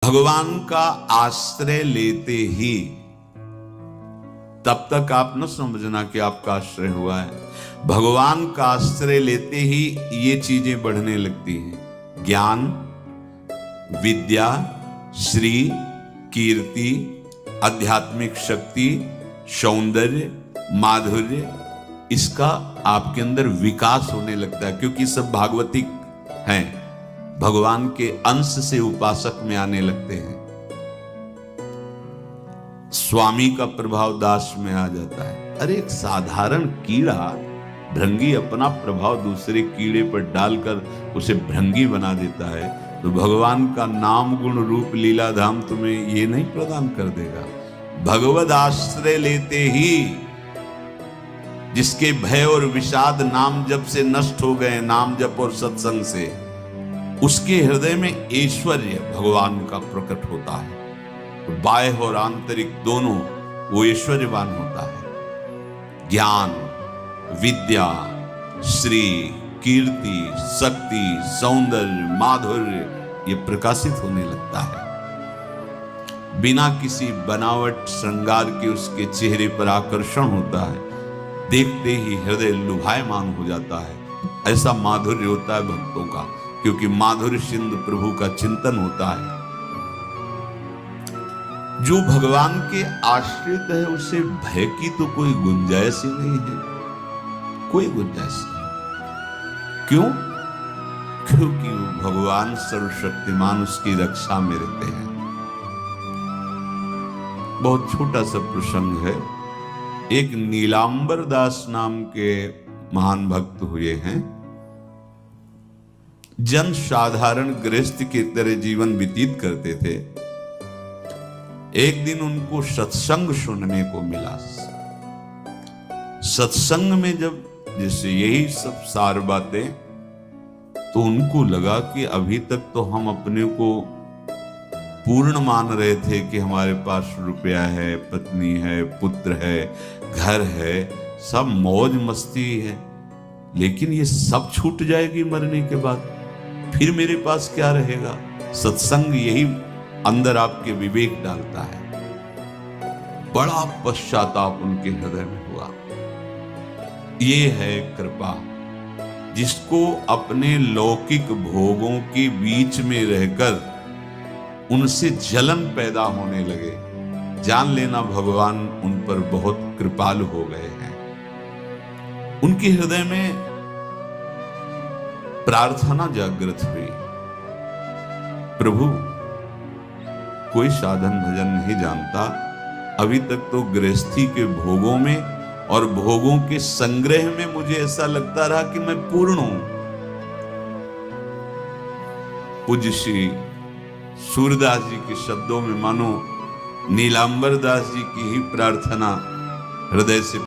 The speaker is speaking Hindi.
भगवान का आश्रय लेते ही तब तक आप न समझना कि आपका आश्रय हुआ है। भगवान का आश्रय लेते ही ये चीजें बढ़ने लगती हैं। ज्ञान, विद्या, श्री, कीर्ति, आध्यात्मिक शक्ति, सौंदर्य, माधुर्य, इसका आपके अंदर विकास होने लगता है, क्योंकि सब भागवतिक हैं, भगवान के अंश से उपासक में आने लगते हैं। स्वामी का प्रभाव दास में आ जाता है। अरे एक साधारण कीड़ा भृंगी अपना प्रभाव दूसरे कीड़े पर डालकर उसे भृंगी बना देता है, तो भगवान का नाम गुण रूप लीला धाम तुम्हें ये नहीं प्रदान कर देगा। भगवद आश्रय लेते ही जिसके भय और विषाद नाम जप से नष्ट हो गए, नाम जप और सत्संग से, उसके हृदय में ऐश्वर्य भगवान का प्रकट होता है। तो बाह्य और आंतरिक दोनों वो ऐश्वर्यवान होता है। ज्ञान, विद्या, श्री, कीर्ति, शक्ति, सौंदर्य, माधुर्य, ये प्रकाशित होने लगता है। बिना किसी बनावट श्रृंगार के उसके चेहरे पर आकर्षण होता है, देखते ही हृदय लुभायमान हो जाता है। ऐसा माधुर्य होता है भक्तों का, क्योंकि माधुर्य सिंधु प्रभु का चिंतन होता है। जो भगवान के आश्रित है उसे भय की तो कोई गुंजाइश ही नहीं है, कोई गुंजाइश नहीं। क्यों? क्योंकि वो भगवान सर्वशक्तिमान उसकी रक्षा में रहते हैं। बहुत छोटा सा प्रसंग है। एक नीलांबर दास नाम के महान भक्त हुए हैं। जन साधारण गृहस्थ की तरह जीवन व्यतीत करते थे। एक दिन उनको सत्संग सुनने को मिला। सत्संग में जब जैसे यही सब सार बातें, तो उनको लगा कि अभी तक तो हम अपने को पूर्ण मान रहे थे कि हमारे पास रुपया है, पत्नी है, पुत्र है, घर है, सब मौज मस्ती है, लेकिन ये सब छूट जाएगी मरने के बाद, फिर मेरे पास क्या रहेगा? सत्संग यही अंदर आपके विवेक डालता है। बड़ा पश्चाताप उनके हृदय में हुआ। ये है कृपा, जिसको अपने लौकिक भोगों के बीच में रहकर उनसे जलन पैदा होने लगे, जान लेना भगवान उन पर बहुत कृपालु हो गए हैं। उनके हृदय में प्रार्थना जागृत हुई, प्रभु कोई साधन भजन नहीं जानता, अभी तक तो गृहस्थी के भोगों में और भोगों के संग्रह में मुझे ऐसा लगता रहा कि मैं पूर्ण हूं। पूज्य श्री सूरदास जी के शब्दों में मानो नीलांबर दास जी की ही प्रार्थना हृदय से